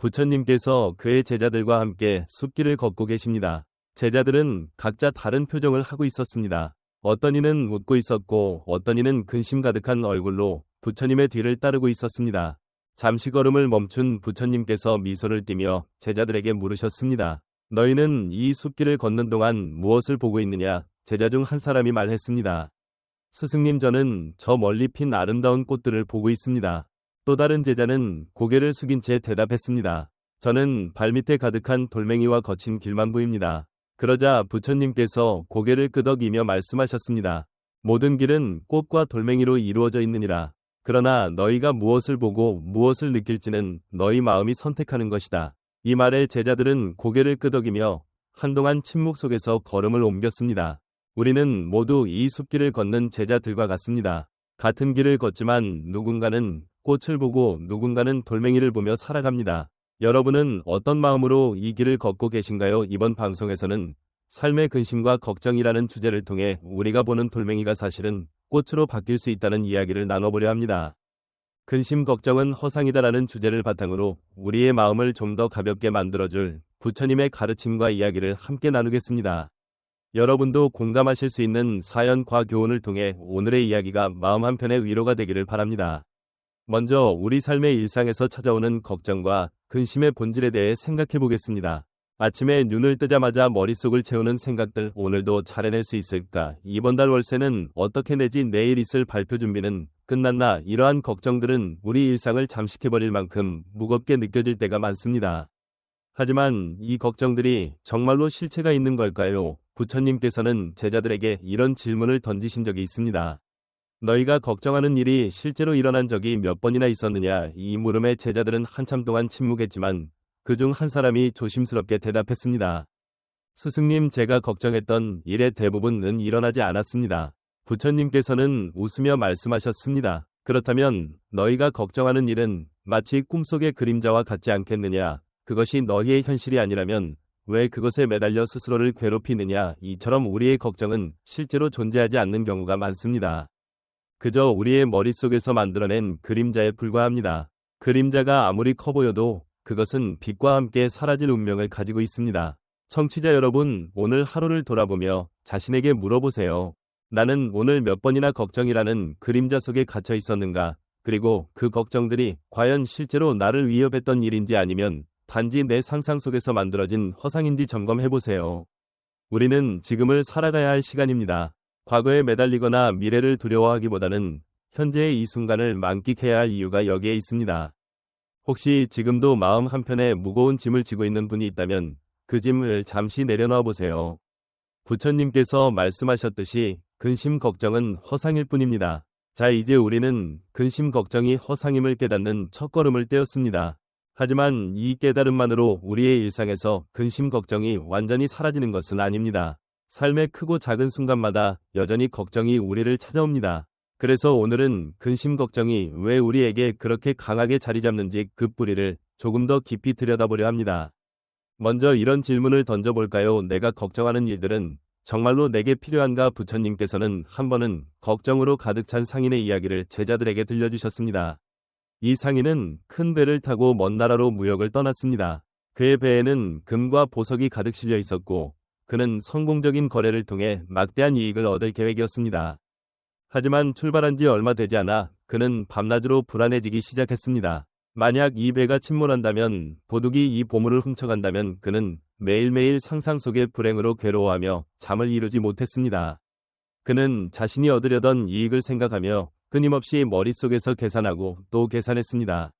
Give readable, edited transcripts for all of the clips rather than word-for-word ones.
부처님께서 그의 제자들과 함께 숲길을 걷고 계십니다. 제자들은 각자 다른 표정을 하고 있었습니다. 어떤 이는 웃고 있었고 어떤 이는 근심 가득한 얼굴로 부처님의 뒤를 따르고 있었습니다. 잠시 걸음을 멈춘 부처님께서 미소를 띠며 제자들에게 물으셨습니다. 너희는 이 숲길을 걷는 동안 무엇을 보고 있느냐? 제자 중 한 사람이 말했습니다. 스승님, 저는 저 멀리 핀 아름다운 꽃들을 보고 있습니다. 또 다른 제자는 고개를 숙인 채 대답했습니다. 저는 발밑에 가득한 돌멩이와 거친 길만 보입니다. 그러자 부처님께서 고개를 끄덕이며 말씀하셨습니다. 모든 길은 꽃과 돌멩이로 이루어져 있느니라. 그러나 너희가 무엇을 보고 무엇을 느낄지는 너희 마음이 선택하는 것이다. 이 말에 제자들은 고개를 끄덕이며 한동안 침묵 속에서 걸음을 옮겼습니다. 우리는 모두 이 숲길을 걷는 제자들과 같습니다. 같은 길을 걷지만 누군가는 꽃을 보고 누군가는 돌멩이를 보며 살아갑니다. 여러분은 어떤 마음으로 이 길을 걷고 계신가요? 이번 방송에서는 삶의 근심과 걱정이라는 주제를 통해 우리가 보는 돌멩이가 사실은 꽃으로 바뀔 수 있다는 이야기를 나눠보려 합니다. 근심 걱정은 허상이다라는 주제를 바탕으로 우리의 마음을 좀 더 가볍게 만들어줄 부처님의 가르침과 이야기를 함께 나누겠습니다. 여러분도 공감하실 수 있는 사연과 교훈을 통해 오늘의 이야기가 마음 한편의 위로가 되기를 바랍니다. 먼저 우리 삶의 일상에서 찾아오는 걱정과 근심의 본질에 대해 생각해 보겠습니다. 아침에 눈을 뜨자마자 머릿속을 채우는 생각들, 오늘도 잘 해낼 수 있을까? 이번 달 월세는 어떻게 내지? 내일 있을 발표 준비는 끝났나? 이러한 걱정들은 우리 일상을 잠식해버릴 만큼 무겁게 느껴질 때가 많습니다. 하지만 이 걱정들이 정말로 실체가 있는 걸까요? 부처님께서는 제자들에게 이런 질문을 던지신 적이 있습니다. 너희가 걱정하는 일이 실제로 일어난 적이 몇 번이나 있었느냐? 이 물음에 제자들은 한참 동안 침묵했지만 그중 한 사람이 조심스럽게 대답했습니다. 스승님, 제가 걱정했던 일의 대부분은 일어나지 않았습니다. 부처님께서는 웃으며 말씀하셨습니다. 그렇다면 너희가 걱정하는 일은 마치 꿈속의 그림자와 같지 않겠느냐? 그것이 너희의 현실이 아니라면 왜 그것에 매달려 스스로를 괴롭히느냐? 이처럼 우리의 걱정은 실제로 존재하지 않는 경우가 많습니다. 그저 우리의 머릿속에서 만들어낸 그림자에 불과합니다. 그림자가 아무리 커 보여도 그것은 빛과 함께 사라질 운명을 가지고 있습니다. 청취자 여러분, 오늘 하루를 돌아보며 자신에게 물어보세요. 나는 오늘 몇 번이나 걱정이라는 그림자 속에 갇혀 있었는가? 그리고 그 걱정들이 과연 실제로 나를 위협했던 일인지 아니면 단지 내 상상 속에서 만들어진 허상인지 점검해보세요. 우리는 지금을 살아가야 할 시간입니다. 과거에 매달리거나 미래를 두려워하기보다는 현재의 이 순간을 만끽해야 할 이유가 여기에 있습니다. 혹시 지금도 마음 한편에 무거운 짐을 지고 있는 분이 있다면 그 짐을 잠시 내려놔 보세요. 부처님께서 말씀하셨듯이 근심 걱정은 허상일 뿐입니다. 자, 이제 우리는 근심 걱정이 허상임을 깨닫는 첫걸음을 떼었습니다. 하지만 이 깨달음만으로 우리의 일상에서 근심 걱정이 완전히 사라지는 것은 아닙니다. 삶의 크고 작은 순간마다 여전히 걱정이 우리를 찾아옵니다. 그래서 오늘은 근심 걱정이 왜 우리에게 그렇게 강하게 자리 잡는지 그 뿌리를 조금 더 깊이 들여다보려 합니다. 먼저 이런 질문을 던져볼까요? 내가 걱정하는 일들은 정말로 내게 필요한가? 부처님께서는 한 번은 걱정으로 가득 찬 상인의 이야기를 제자들에게 들려주셨습니다. 이 상인은 큰 배를 타고 먼 나라로 무역을 떠났습니다. 그의 배에는 금과 보석이 가득 실려 있었고 그는 성공적인 거래를 통해 막대한 이익을 얻을 계획이었습니다. 하지만 출발한 지 얼마 되지 않아 그는 밤낮으로 불안해지기 시작했습니다. 만약 이 배가 침몰한다면, 도둑이 이 보물을 훔쳐간다면 그는 매일매일 상상 속의 불행으로 괴로워하며 잠을 이루지 못했습니다. 그는 자신이 얻으려던 이익을 생각하며 끊임없이 머릿속에서 계산하고 또 계산했습니다.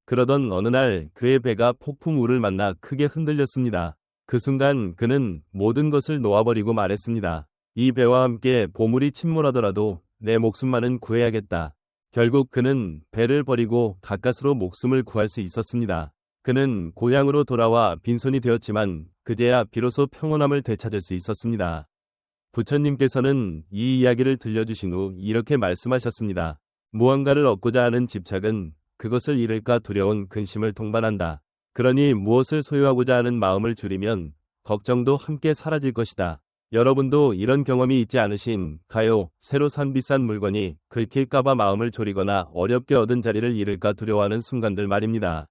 그러던 어느 날 그의 배가 폭풍우를 만나 크게 흔들렸습니다. 그 순간 그는 모든 것을 놓아버리고 말했습니다. 이 배와 함께 보물이 침몰하더라도 내 목숨만은 구해야겠다. 결국 그는 배를 버리고 가까스로 목숨을 구할 수 있었습니다. 그는 고향으로 돌아와 빈손이 되었지만 그제야 비로소 평온함을 되찾을 수 있었습니다. 부처님께서는 이 이야기를 들려주신 후 이렇게 말씀하셨습니다. 무언가를 얻고자 하는 집착은 그것을 잃을까 두려운 근심을 동반한다. 그러니 무엇을 소유하고자 하는 마음을 줄이면 걱정도 함께 사라질 것이다. 여러분도 이런 경험이 있지 않으신가요? 새로 산 비싼 물건이 긁힐까봐 마음을 졸이거나 어렵게 얻은 자리를 잃을까 두려워하는 순간들 말입니다.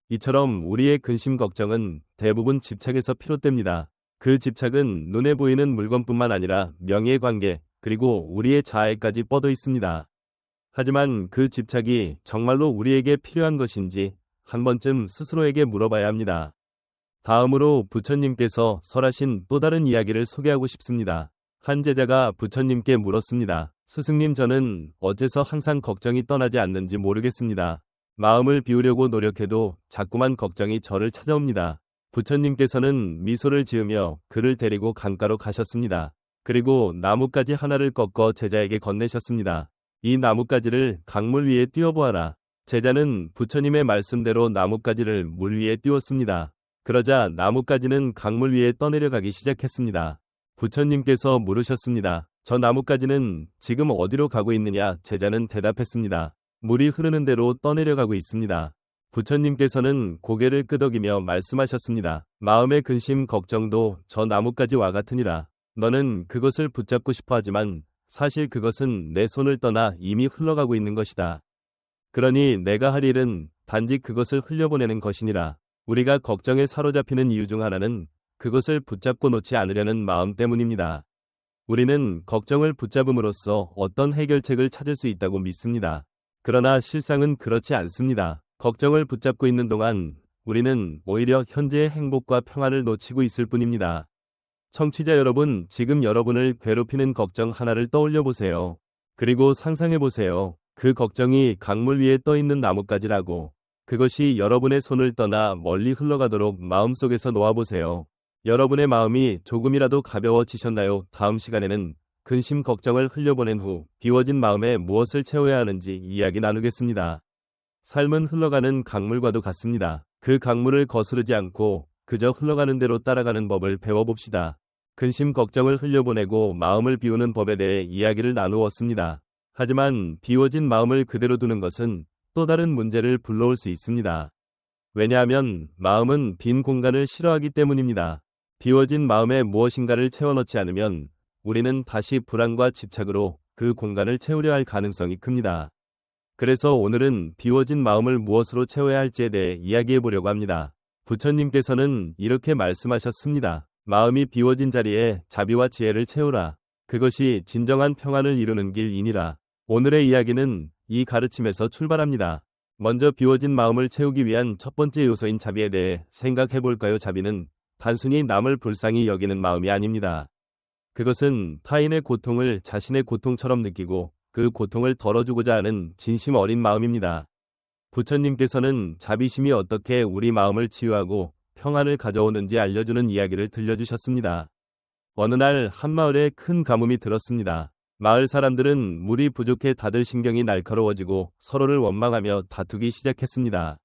이처럼 우리의 근심 걱정은 대부분 집착에서 비롯됩니다. 그 집착은 눈에 보이는 물건뿐만 아니라 명예관계, 그리고 우리의 자아에까지 뻗어 있습니다. 하지만 그 집착이 정말로 우리에게 필요한 것인지 한 번쯤 스스로에게 물어봐야 합니다. 다음으로 부처님께서 설하신 또 다른 이야기를 소개하고 싶습니다. 한 제자가 부처님께 물었습니다. 스승님, 저는 어째서 항상 걱정이 떠나지 않는지 모르겠습니다. 마음을 비우려고 노력해도 자꾸만 걱정이 저를 찾아옵니다. 부처님께서는 미소를 지으며 그를 데리고 강가로 가셨습니다. 그리고 나뭇가지 하나를 꺾어 제자에게 건네셨습니다. 이 나뭇가지를 강물 위에 띄워보아라. 제자는 부처님의 말씀대로 나뭇가지를 물 위에 띄웠습니다. 그러자 나뭇가지는 강물 위에 떠내려가기 시작했습니다. 부처님께서 물으셨습니다. 저 나뭇가지는 지금 어디로 가고 있느냐? 제자는 대답했습니다. 물이 흐르는 대로 떠내려가고 있습니다. 부처님께서는 고개를 끄덕이며 말씀하셨습니다. 마음의 근심 걱정도 저 나뭇가지와 같으니라. 너는 그것을 붙잡고 싶어 하지만 사실 그것은 내 손을 떠나 이미 흘러가고 있는 것이다. 그러니 내가 할 일은 단지 그것을 흘려보내는 것이니라. 우리가 걱정에 사로잡히는 이유 중 하나는 그것을 붙잡고 놓지 않으려는 마음 때문입니다. 우리는 걱정을 붙잡음으로써 어떤 해결책을 찾을 수 있다고 믿습니다. 그러나 실상은 그렇지 않습니다. 걱정을 붙잡고 있는 동안 우리는 오히려 현재의 행복과 평안을 놓치고 있을 뿐입니다. 청취자 여러분, 지금 여러분을 괴롭히는 걱정 하나를 떠올려 보세요. 그리고 상상해 보세요. 그 걱정이 강물 위에 떠 있는 나뭇가지라고. 그것이 여러분의 손을 떠나 멀리 흘러가도록 마음속에서 놓아보세요. 여러분의 마음이 조금이라도 가벼워지셨나요? 다음 시간에는 근심 걱정을 흘려보낸 후 비워진 마음에 무엇을 채워야 하는지 이야기 나누겠습니다. 삶은 흘러가는 강물과도 같습니다. 그 강물을 거스르지 않고 그저 흘러가는 대로 따라가는 법을 배워봅시다. 근심 걱정을 흘려보내고 마음을 비우는 법에 대해 이야기를 나누었습니다. 하지만 비워진 마음을 그대로 두는 것은 또 다른 문제를 불러올 수 있습니다. 왜냐하면 마음은 빈 공간을 싫어하기 때문입니다. 비워진 마음에 무엇인가를 채워넣지 않으면 우리는 다시 불안과 집착으로 그 공간을 채우려 할 가능성이 큽니다. 그래서 오늘은 비워진 마음을 무엇으로 채워야 할지에 대해 이야기해 보려고 합니다. 부처님께서는 이렇게 말씀하셨습니다. 마음이 비워진 자리에 자비와 지혜를 채우라. 그것이 진정한 평안을 이루는 길이니라. 오늘의 이야기는 이 가르침에서 출발합니다. 먼저 비워진 마음을 채우기 위한 첫 번째 요소인 자비에 대해 생각해 볼까요? 자비는 단순히 남을 불쌍히 여기는 마음이 아닙니다. 그것은 타인의 고통을 자신의 고통처럼 느끼고 그 고통을 덜어주고자 하는 진심 어린 마음입니다. 부처님께서는 자비심이 어떻게 우리 마음을 치유하고 평안을 가져오는지 알려주는 이야기를 들려주셨습니다. 어느 날 한 마을에 큰 가뭄이 들었습니다. 마을 사람들은 물이 부족해 다들 신경이 날카로워지고 서로를 원망하며 다투기 시작했습니다.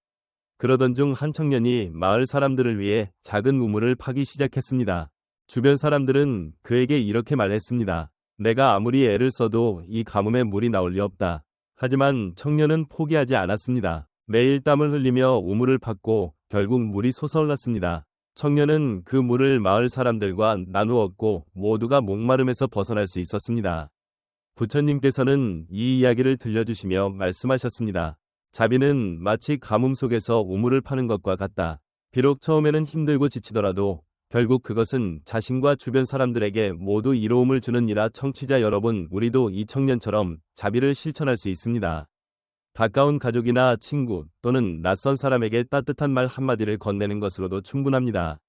그러던 중 한 청년이 마을 사람들을 위해 작은 우물을 파기 시작했습니다. 주변 사람들은 그에게 이렇게 말했습니다. 내가 아무리 애를 써도 이 가뭄에 물이 나올 리 없다. 하지만 청년은 포기하지 않았습니다. 매일 땀을 흘리며 우물을 팠고 결국 물이 솟아올랐습니다. 청년은 그 물을 마을 사람들과 나누었고 모두가 목마름에서 벗어날 수 있었습니다. 부처님께서는 이 이야기를 들려주시며 말씀하셨습니다. 자비는 마치 가뭄 속에서 우물을 파는 것과 같다. 비록 처음에는 힘들고 지치더라도 결국 그것은 자신과 주변 사람들에게 모두 이로움을 주는 이라. 청취자 여러분, 우리도 이 청년처럼 자비를 실천할 수 있습니다. 가까운 가족이나 친구 또는 낯선 사람에게 따뜻한 말 한마디를 건네는 것으로도 충분합니다.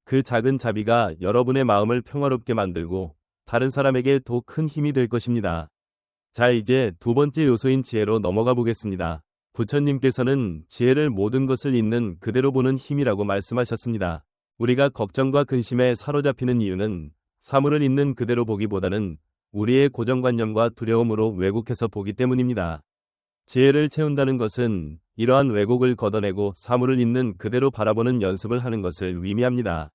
그 작은 자비가 여러분의 마음을 평화롭게 만들고 다른 사람에게 더 큰 힘이 될 것입니다. 자, 이제 두 번째 요소인 지혜로 넘어가 보겠습니다. 부처님께서는 지혜를 모든 것을 있는 그대로 보는 힘이라고 말씀하셨습니다. 우리가 걱정과 근심에 사로잡히는 이유는 사물을 있는 그대로 보기보다는 우리의 고정관념과 두려움으로 왜곡해서 보기 때문입니다. 지혜를 채운다는 것은 이러한 왜곡을 걷어내고 사물을 있는 그대로 바라보는 연습을 하는 것을 의미합니다.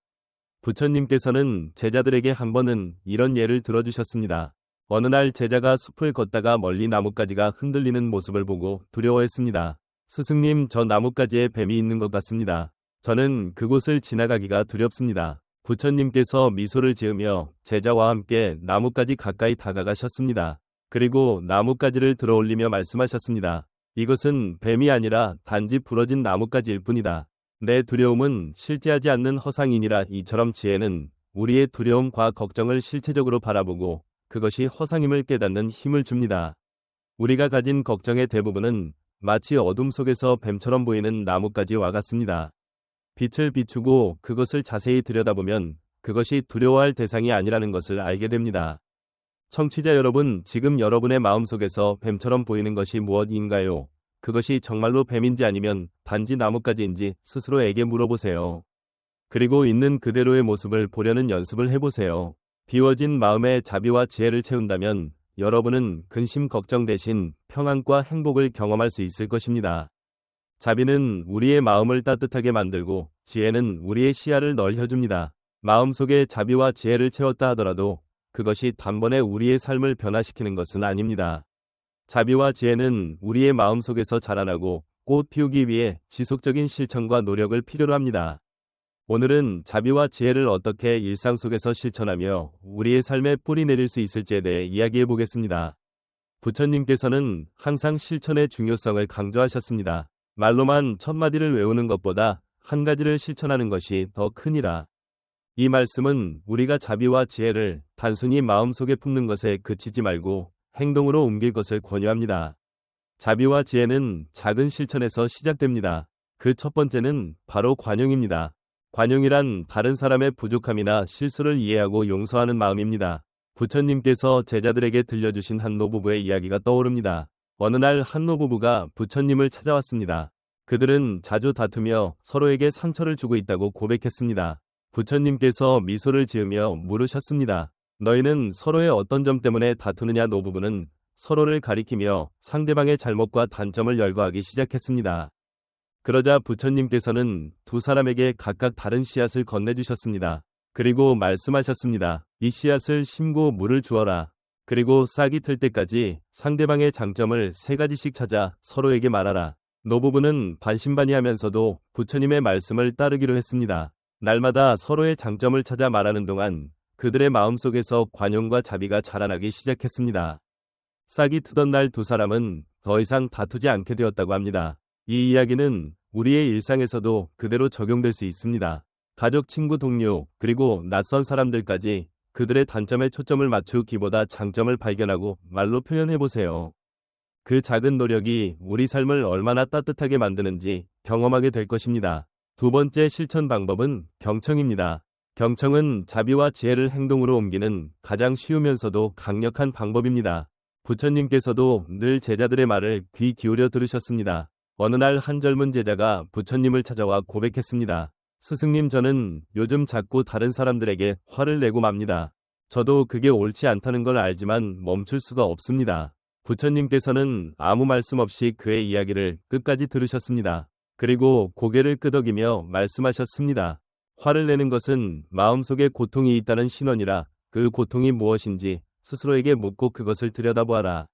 부처님께서는 제자들에게 한 번은 이런 예를 들어주셨습니다. 어느 날 제자가 숲을 걷다가 멀리 나뭇가지가 흔들리는 모습을 보고 두려워했습니다. 스승님, 저 나뭇가지에 뱀이 있는 것 같습니다. 저는 그곳을 지나가기가 두렵습니다. 부처님께서 미소를 지으며 제자와 함께 나뭇가지 가까이 다가가셨습니다. 그리고 나뭇가지를 들어올리며 말씀하셨습니다. 이것은 뱀이 아니라 단지 부러진 나뭇가지일 뿐이다. 내 두려움은 실제하지 않는 허상이니라. 이처럼 지혜는 우리의 두려움과 걱정을 실체적으로 바라보고 그것이 허상임을 깨닫는 힘을 줍니다. 우리가 가진 걱정의 대부분은 마치 어둠 속에서 뱀처럼 보이는 나뭇가지와 같습니다. 빛을 비추고 그것을 자세히 들여다보면 그것이 두려워할 대상이 아니라는 것을 알게 됩니다. 청취자 여러분, 지금 여러분의 마음속에서 뱀처럼 보이는 것이 무엇인가요? 그것이 정말로 뱀인지 아니면 단지 나뭇가지인지 스스로에게 물어보세요. 그리고 있는 그대로의 모습을 보려는 연습을 해보세요. 비워진 마음에 자비와 지혜를 채운다면 여러분은 근심 걱정 대신 평안과 행복을 경험할 수 있을 것입니다. 자비는 우리의 마음을 따뜻하게 만들고 지혜는 우리의 시야를 넓혀줍니다. 마음속에 자비와 지혜를 채웠다 하더라도 그것이 단번에 우리의 삶을 변화시키는 것은 아닙니다. 자비와 지혜는 우리의 마음속에서 자라나고 꽃 피우기 위해 지속적인 실천과 노력을 필요로 합니다. 오늘은 자비와 지혜를 어떻게 일상 속에서 실천하며 우리의 삶에 뿌리 내릴 수 있을지에 대해 이야기해 보겠습니다. 부처님께서는 항상 실천의 중요성을 강조하셨습니다. 말로만 1000마디를 외우는 것보다 한 가지를 실천하는 것이 더 크니라. 이 말씀은 우리가 자비와 지혜를 단순히 마음속에 품는 것에 그치지 말고 행동으로 옮길 것을 권유합니다. 자비와 지혜는 작은 실천에서 시작됩니다. 그 첫 번째는 바로 관용입니다. 관용이란 다른 사람의 부족함이나 실수를 이해하고 용서하는 마음입니다. 부처님께서 제자들에게 들려주신 한 노부부의 이야기가 떠오릅니다. 어느 날 한 노부부가 부처님을 찾아왔습니다. 그들은 자주 다투며 서로에게 상처를 주고 있다고 고백했습니다. 부처님께서 미소를 지으며 물으셨습니다. 너희는 서로의 어떤 점 때문에 다투느냐? 노부부는 서로를 가리키며 상대방의 잘못과 단점을 열거하기 시작했습니다. 그러자 부처님께서는 두 사람에게 각각 다른 씨앗을 건네주셨습니다. 그리고 말씀하셨습니다. 이 씨앗을 심고 물을 주어라. 그리고 싹이 틀 때까지 상대방의 장점을 3가지씩 찾아 서로에게 말하라. 노부부는 반신반의하면서도 부처님의 말씀을 따르기로 했습니다. 날마다 서로의 장점을 찾아 말하는 동안 그들의 마음속에서 관용과 자비가 자라나기 시작했습니다. 싹이 트던 날 두 사람은 더 이상 다투지 않게 되었다고 합니다. 이 이야기는 우리의 일상에서도 그대로 적용될 수 있습니다. 가족, 친구, 동료, 그리고 낯선 사람들까지 그들의 단점에 초점을 맞추기보다 장점을 발견하고 말로 표현해보세요. 그 작은 노력이 우리 삶을 얼마나 따뜻하게 만드는지 경험하게 될 것입니다. 두 번째 실천 방법은 경청입니다. 경청은 자비와 지혜를 행동으로 옮기는 가장 쉬우면서도 강력한 방법입니다. 부처님께서도 늘 제자들의 말을 귀 기울여 들으셨습니다. 어느 날 한 젊은 제자가 부처님을 찾아와 고백했습니다. 스승님, 저는 요즘 자꾸 다른 사람들에게 화를 내고 맙니다. 저도 그게 옳지 않다는 걸 알지만 멈출 수가 없습니다. 부처님께서는 아무 말씀 없이 그의 이야기를 끝까지 들으셨습니다. 그리고 고개를 끄덕이며 말씀하셨습니다. 화를 내는 것은 마음속에 고통이 있다는 신원이라 그 고통이 무엇인지 스스로에게 묻고 그것을 들여다보아라.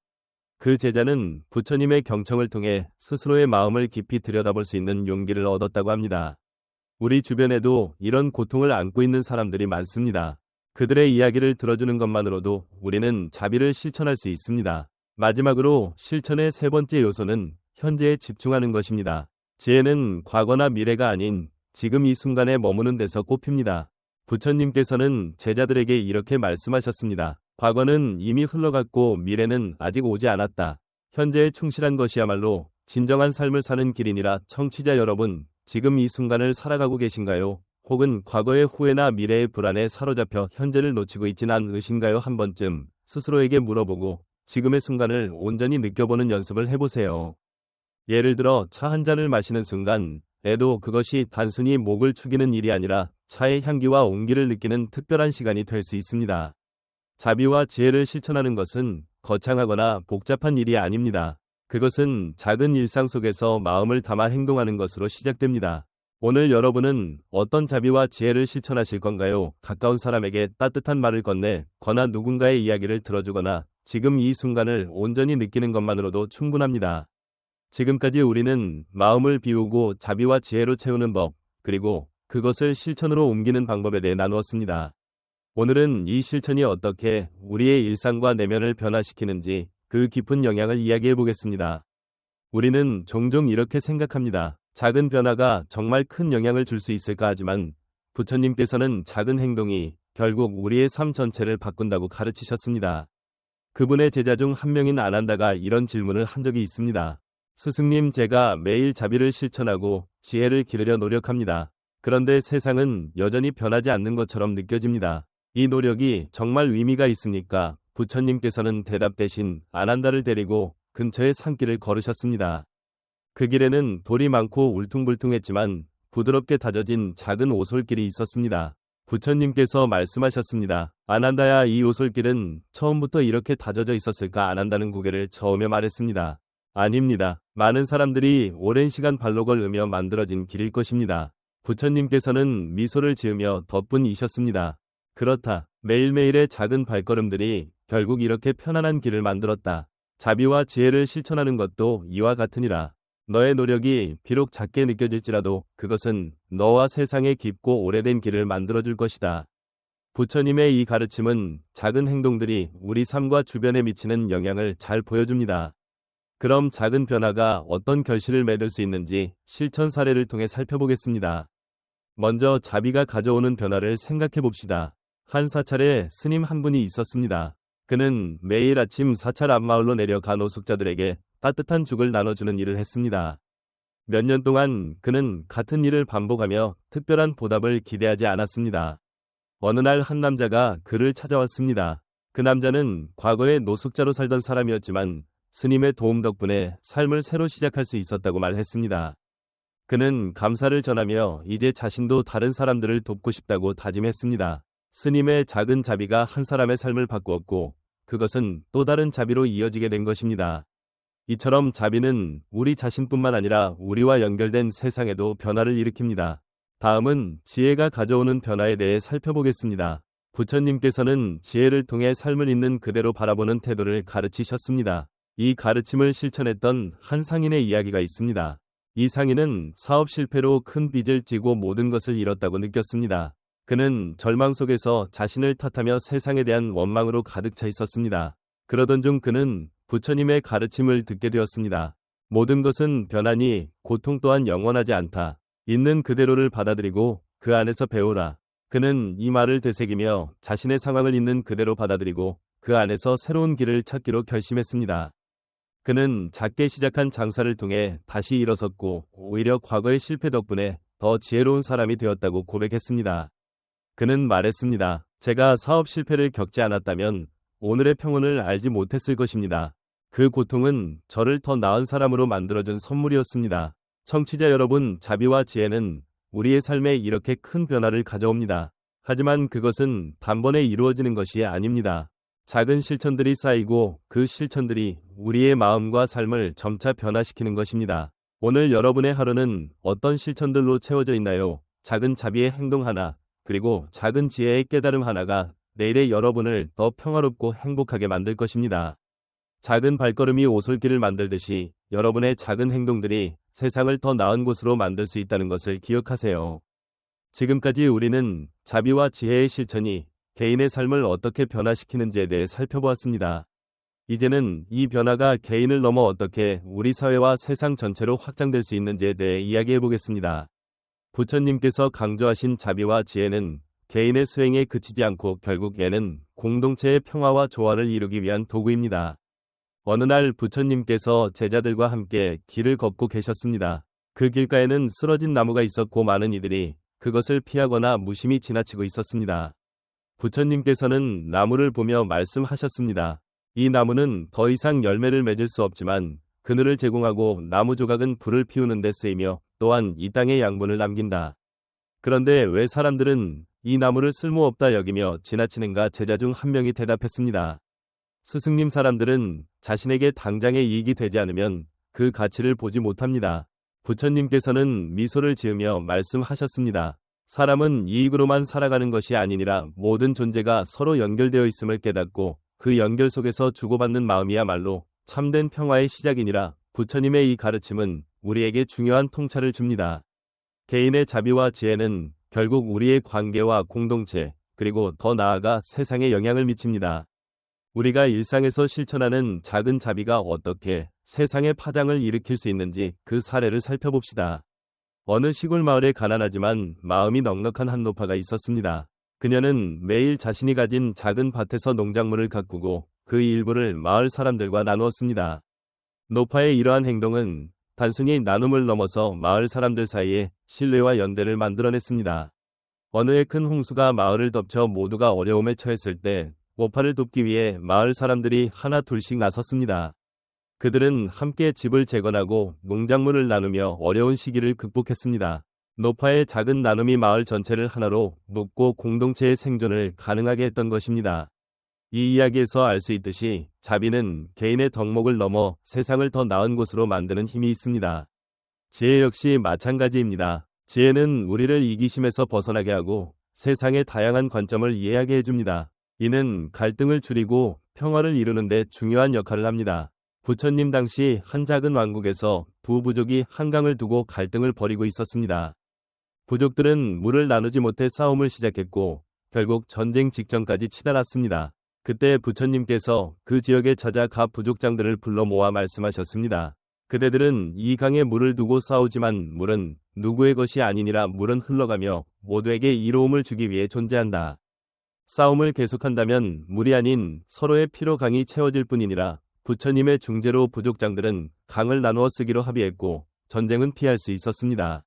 그 제자는 부처님의 경청을 통해 스스로의 마음을 깊이 들여다볼 수 있는 용기를 얻었다고 합니다. 우리 주변에도 이런 고통을 안고 있는 사람들이 많습니다. 그들의 이야기를 들어주는 것만으로도 우리는 자비를 실천할 수 있습니다. 마지막으로 실천의 세 번째 요소는 현재에 집중하는 것입니다. 지혜는 과거나 미래가 아닌 지금 이 순간에 머무는 데서 꼽힙니다. 부처님께서는 제자들에게 이렇게 말씀하셨습니다. 과거는 이미 흘러갔고 미래는 아직 오지 않았다. 현재에 충실한 것이야말로 진정한 삶을 사는 길이니라. 청취자 여러분, 지금 이 순간을 살아가고 계신가요? 혹은 과거의 후회나 미래의 불안에 사로잡혀 현재를 놓치고 있진 않으신가요? 한 번쯤 스스로에게 물어보고 지금의 순간을 온전히 느껴보는 연습을 해보세요. 예를 들어 차 한 잔을 마시는 순간 에도 그것이 단순히 목을 축이는 일이 아니라 차의 향기와 온기를 느끼는 특별한 시간이 될 수 있습니다. 자비와 지혜를 실천하는 것은 거창하거나 복잡한 일이 아닙니다. 그것은 작은 일상 속에서 마음을 담아 행동하는 것으로 시작됩니다. 오늘 여러분은 어떤 자비와 지혜를 실천하실 건가요? 가까운 사람에게 따뜻한 말을 건네거나 누군가의 이야기를 들어주거나 지금 이 순간을 온전히 느끼는 것만으로도 충분합니다. 지금까지 우리는 마음을 비우고 자비와 지혜로 채우는 법, 그리고 그것을 실천으로 옮기는 방법에 대해 나누었습니다. 오늘은 이 실천이 어떻게 우리의 일상과 내면을 변화시키는지 그 깊은 영향을 이야기해 보겠습니다. 우리는 종종 이렇게 생각합니다. 작은 변화가 정말 큰 영향을 줄 수 있을까 하지만 부처님께서는 작은 행동이 결국 우리의 삶 전체를 바꾼다고 가르치셨습니다. 그분의 제자 중 한 명인 아난다가 이런 질문을 한 적이 있습니다. 스승님, 제가 매일 자비를 실천하고 지혜를 기르려 노력합니다. 그런데 세상은 여전히 변하지 않는 것처럼 느껴집니다. 이 노력이 정말 의미가 있습니까? 부처님께서는 대답 대신 아난다를 데리고 근처의 산길을 걸으셨습니다. 그 길에는 돌이 많고 울퉁불퉁했지만 부드럽게 다져진 작은 오솔길이 있었습니다. 부처님께서 말씀하셨습니다. 아난다야, 이 오솔길은 처음부터 이렇게 다져져 있었을까? 아난다는 고개를 저으며 말했습니다. 아닙니다. 많은 사람들이 오랜 시간 발로 걸으며 만들어진 길일 것입니다. 부처님께서는 미소를 지으며 덧분이셨습니다. 그렇다. 매일매일의 작은 발걸음들이 결국 이렇게 편안한 길을 만들었다. 자비와 지혜를 실천하는 것도 이와 같으니라. 너의 노력이 비록 작게 느껴질지라도 그것은 너와 세상의 깊고 오래된 길을 만들어줄 것이다. 부처님의 이 가르침은 작은 행동들이 우리 삶과 주변에 미치는 영향을 잘 보여줍니다. 그럼 작은 변화가 어떤 결실을 맺을 수 있는지 실천 사례를 통해 살펴보겠습니다. 먼저 자비가 가져오는 변화를 생각해 봅시다. 한 사찰에 스님 한 분이 있었습니다. 그는 매일 아침 사찰 앞마을로 내려가 노숙자들에게 따뜻한 죽을 나눠주는 일을 했습니다. 몇 년 동안 그는 같은 일을 반복하며 특별한 보답을 기대하지 않았습니다. 어느 날 한 남자가 그를 찾아왔습니다. 그 남자는 과거에 노숙자로 살던 사람이었지만 스님의 도움 덕분에 삶을 새로 시작할 수 있었다고 말했습니다. 그는 감사를 전하며 이제 자신도 다른 사람들을 돕고 싶다고 다짐했습니다. 스님의 작은 자비가 한 사람의 삶을 바꾸었고 그것은 또 다른 자비로 이어지게 된 것입니다. 이처럼 자비는 우리 자신뿐만 아니라 우리와 연결된 세상에도 변화를 일으킵니다. 다음은 지혜가 가져오는 변화에 대해 살펴보겠습니다. 부처님께서는 지혜를 통해 삶을 있는 그대로 바라보는 태도를 가르치셨습니다. 이 가르침을 실천했던 한 상인의 이야기가 있습니다. 이 상인은 사업 실패로 큰 빚을 지고 모든 것을 잃었다고 느꼈습니다. 그는 절망 속에서 자신을 탓하며 세상에 대한 원망으로 가득 차 있었습니다. 그러던 중 그는 부처님의 가르침을 듣게 되었습니다. 모든 것은 변하니 고통 또한 영원하지 않다. 있는 그대로를 받아들이고 그 안에서 배우라. 그는 이 말을 되새기며 자신의 상황을 있는 그대로 받아들이고 그 안에서 새로운 길을 찾기로 결심했습니다. 그는 작게 시작한 장사를 통해 다시 일어섰고 오히려 과거의 실패 덕분에 더 지혜로운 사람이 되었다고 고백했습니다. 그는 말했습니다. 제가 사업 실패를 겪지 않았다면 오늘의 평온을 알지 못했을 것입니다. 그 고통은 저를 더 나은 사람으로 만들어준 선물이었습니다. 청취자 여러분, 자비와 지혜는 우리의 삶에 이렇게 큰 변화를 가져옵니다. 하지만 그것은 단번에 이루어지는 것이 아닙니다. 작은 실천들이 쌓이고 그 실천들이 우리의 마음과 삶을 점차 변화시키는 것입니다. 오늘 여러분의 하루는 어떤 실천들로 채워져 있나요? 작은 자비의 행동 하나, 그리고 작은 지혜의 깨달음 하나가 내일의 여러분을 더 평화롭고 행복하게 만들 것입니다. 작은 발걸음이 오솔길을 만들듯이 여러분의 작은 행동들이 세상을 더 나은 곳으로 만들 수 있다는 것을 기억하세요. 지금까지 우리는 자비와 지혜의 실천이 개인의 삶을 어떻게 변화시키는지에 대해 살펴보았습니다. 이제는 이 변화가 개인을 넘어 어떻게 우리 사회와 세상 전체로 확장될 수 있는지에 대해 이야기해 보겠습니다. 부처님께서 강조하신 자비와 지혜는 개인의 수행에 그치지 않고 결국 얘는 공동체의 평화와 조화를 이루기 위한 도구입니다. 어느 날 부처님께서 제자들과 함께 길을 걷고 계셨습니다. 그 길가에는 쓰러진 나무가 있었고 많은 이들이 그것을 피하거나 무심히 지나치고 있었습니다. 부처님께서는 나무를 보며 말씀하셨습니다. 이 나무는 더 이상 열매를 맺을 수 없지만 그늘을 제공하고 나무 조각은 불을 피우는 데 쓰이며 또한 이 땅에 양분을 남긴다. 그런데 왜 사람들은 이 나무를 쓸모없다 여기며 지나치는가? 제자 중 한 명이 대답했습니다. 스승님, 사람들은 자신에게 당장의 이익이 되지 않으면 그 가치를 보지 못합니다. 부처님께서는 미소를 지으며 말씀하셨습니다. 사람은 이익으로만 살아가는 것이 아니니라. 모든 존재가 서로 연결되어 있음을 깨닫고 그 연결 속에서 주고받는 마음이야말로 참된 평화의 시작이니라. 부처님의 이 가르침은 우리에게 중요한 통찰을 줍니다. 개인의 자비와 지혜는 결국 우리의 관계와 공동체, 그리고 더 나아가 세상에 영향을 미칩니다. 우리가 일상에서 실천하는 작은 자비가 어떻게 세상의 파장을 일으킬 수 있는지 그 사례를 살펴봅시다. 어느 시골 마을에 가난하지만 마음이 넉넉한 한 노파가 있었습니다. 그녀는 매일 자신이 가진 작은 밭에서 농작물을 가꾸고 그 일부를 마을 사람들과 나누었습니다. 노파의 이러한 행동은 단순히 나눔을 넘어서 마을 사람들 사이에 신뢰와 연대를 만들어냈습니다. 어느 해 큰 홍수가 마을을 덮쳐 모두가 어려움에 처했을 때 노파를 돕기 위해 마을 사람들이 하나 둘씩 나섰습니다. 그들은 함께 집을 재건하고 농작물을 나누며 어려운 시기를 극복했습니다. 노파의 작은 나눔이 마을 전체를 하나로 묶고 공동체의 생존을 가능하게 했던 것입니다. 이 이야기에서 알 수 있듯이 자비는 개인의 덕목을 넘어 세상을 더 나은 곳으로 만드는 힘이 있습니다. 지혜 역시 마찬가지입니다. 지혜는 우리를 이기심에서 벗어나게 하고 세상의 다양한 관점을 이해하게 해줍니다. 이는 갈등을 줄이고 평화를 이루는 데 중요한 역할을 합니다. 부처님 당시 한 작은 왕국에서 두 부족이 한강을 두고 갈등을 벌이고 있었습니다. 부족들은 물을 나누지 못해 싸움을 시작했고 결국 전쟁 직전까지 치달았습니다. 그때 부처님께서 그 지역에 찾아 각 부족장들을 불러 모아 말씀하셨습니다. 그대들은 이 강에 물을 두고 싸우지만 물은 누구의 것이 아니니라. 물은 흘러가며 모두에게 이로움을 주기 위해 존재한다. 싸움을 계속한다면 물이 아닌 서로의 피로 강이 채워질 뿐이니라. 부처님의 중재로 부족장들은 강을 나누어 쓰기로 합의했고 전쟁은 피할 수 있었습니다.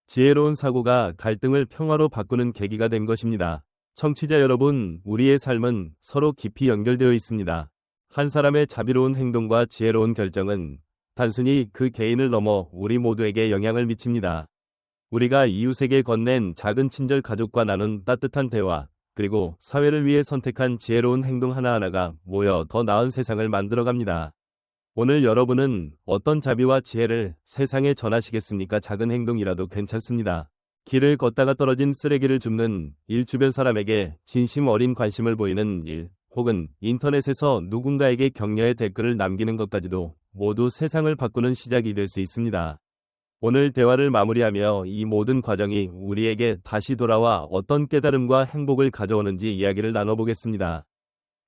지혜로운 사고가 갈등을 평화로 바꾸는 계기가 된 것입니다. 청취자 여러분, 우리의 삶은 서로 깊이 연결되어 있습니다. 한 사람의 자비로운 행동과 지혜로운 결정은 단순히 그 개인을 넘어 우리 모두에게 영향을 미칩니다. 우리가 이웃에게 건넨 작은 친절, 가족과 나눈 따뜻한 대화, 그리고 사회를 위해 선택한 지혜로운 행동 하나하나가 모여 더 나은 세상을 만들어갑니다. 오늘 여러분은 어떤 자비와 지혜를 세상에 전하시겠습니까? 작은 행동이라도 괜찮습니다. 길을 걷다가 떨어진 쓰레기를 줍는 일, 주변 사람에게 진심 어린 관심을 보이는 일, 혹은 인터넷에서 누군가에게 격려의 댓글을 남기는 것까지도 모두 세상을 바꾸는 시작이 될 수 있습니다. 오늘 대화를 마무리하며 이 모든 과정이 우리에게 다시 돌아와 어떤 깨달음과 행복을 가져오는지 이야기를 나눠보겠습니다.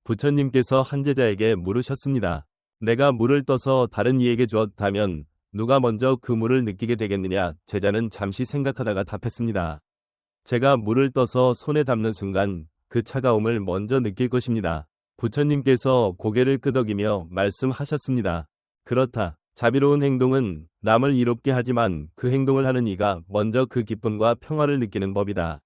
부처님께서 한 제자에게 물으셨습니다. 내가 물을 떠서 다른 이에게 주었다면 누가 먼저 그 물을 느끼게 되겠느냐? 제자는 잠시 생각하다가 답했습니다. 제가 물을 떠서 손에 담는 순간 그 차가움을 먼저 느낄 것입니다. 부처님께서 고개를 끄덕이며 말씀하셨습니다. 그렇다. 자비로운 행동은 남을 이롭게 하지만 그 행동을 하는 이가 먼저 그 기쁨과 평화를 느끼는 법이다.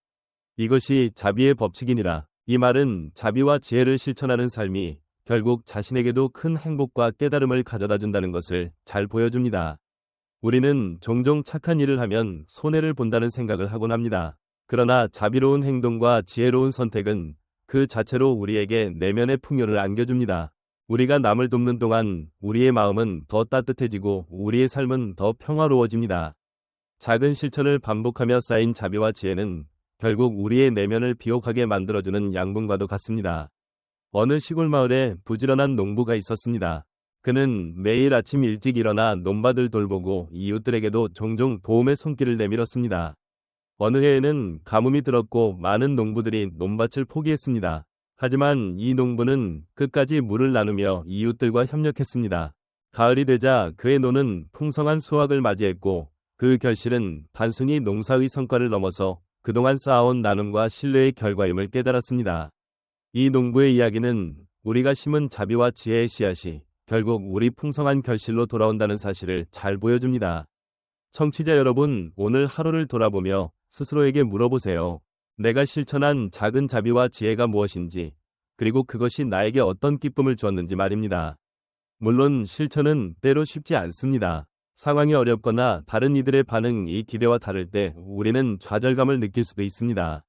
이것이 자비의 법칙이니라. 이 말은 자비와 지혜를 실천하는 삶이 결국 자신에게도 큰 행복과 깨달음을 가져다 준다는 것을 잘 보여줍니다. 우리는 종종 착한 일을 하면 손해를 본다는 생각을 하곤 합니다. 그러나 자비로운 행동과 지혜로운 선택은 그 자체로 우리에게 내면의 풍요를 안겨줍니다. 우리가 남을 돕는 동안 우리의 마음은 더 따뜻해지고 우리의 삶은 더 평화로워집니다. 작은 실천을 반복하며 쌓인 자비와 지혜는 결국 우리의 내면을 비옥하게 만들어주는 양분과도 같습니다. 어느 시골 마을에 부지런한 농부가 있었습니다. 그는 매일 아침 일찍 일어나 논밭을 돌보고 이웃들에게도 종종 도움의 손길을 내밀었습니다. 어느 해에는 가뭄이 들었고 많은 농부들이 논밭을 포기했습니다. 하지만 이 농부는 끝까지 물을 나누며 이웃들과 협력했습니다. 가을이 되자 그의 논은 풍성한 수확을 맞이했고 그 결실은 단순히 농사의 성과를 넘어서 그동안 쌓아온 나눔과 신뢰의 결과임을 깨달았습니다. 이 농부의 이야기는 우리가 심은 자비와 지혜의 씨앗이 결국 우리 풍성한 결실로 돌아온다는 사실을 잘 보여줍니다. 청취자 여러분, 오늘 하루를 돌아보며 스스로에게 물어보세요. 내가 실천한 작은 자비와 지혜가 무엇인지, 그리고 그것이 나에게 어떤 기쁨을 주었는지 말입니다. 물론 실천은 때로 쉽지 않습니다. 상황이 어렵거나 다른 이들의 반응이 기대와 다를 때 우리는 좌절감을 느낄 수도 있습니다.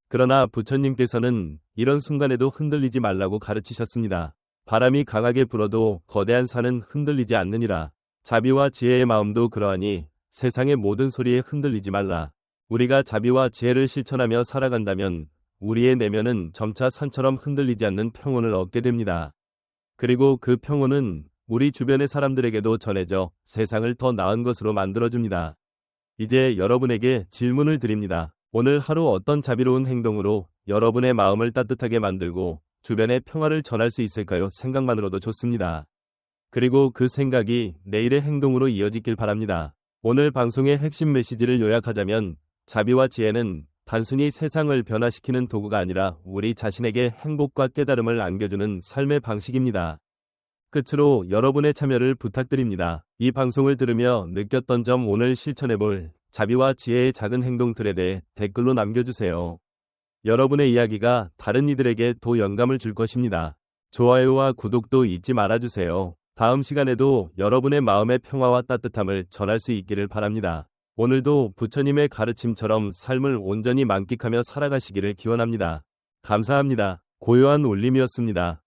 그러나 부처님께서는 이런 순간에도 흔들리지 말라고 가르치셨습니다. 바람이 강하게 불어도 거대한 산은 흔들리지 않느니라. 자비와 지혜의 마음도 그러하니 세상의 모든 소리에 흔들리지 말라. 우리가 자비와 지혜를 실천하며 살아간다면 우리의 내면은 점차 산처럼 흔들리지 않는 평온을 얻게 됩니다. 그리고 그 평온은 우리 주변의 사람들에게도 전해져 세상을 더 나은 것으로 만들어줍니다. 이제 여러분에게 질문을 드립니다. 오늘 하루 어떤 자비로운 행동으로 여러분의 마음을 따뜻하게 만들고 주변에 평화를 전할 수 있을까요? 생각만으로도 좋습니다. 그리고 그 생각이 내일의 행동으로 이어지길 바랍니다. 오늘 방송의 핵심 메시지를 요약하자면 자비와 지혜는 단순히 세상을 변화시키는 도구가 아니라 우리 자신에게 행복과 깨달음을 안겨주는 삶의 방식입니다. 끝으로 여러분의 참여를 부탁드립니다. 이 방송을 들으며 느꼈던 점, 오늘 실천해볼 자비와 지혜의 작은 행동들에 대해 댓글로 남겨주세요. 여러분의 이야기가 다른 이들에게 더 영감을 줄 것입니다. 좋아요와 구독도 잊지 말아주세요. 다음 시간에도 여러분의 마음의 평화와 따뜻함을 전할 수 있기를 바랍니다. 오늘도 부처님의 가르침처럼 삶을 온전히 만끽하며 살아가시기를 기원합니다. 감사합니다. 고요한 울림이었습니다.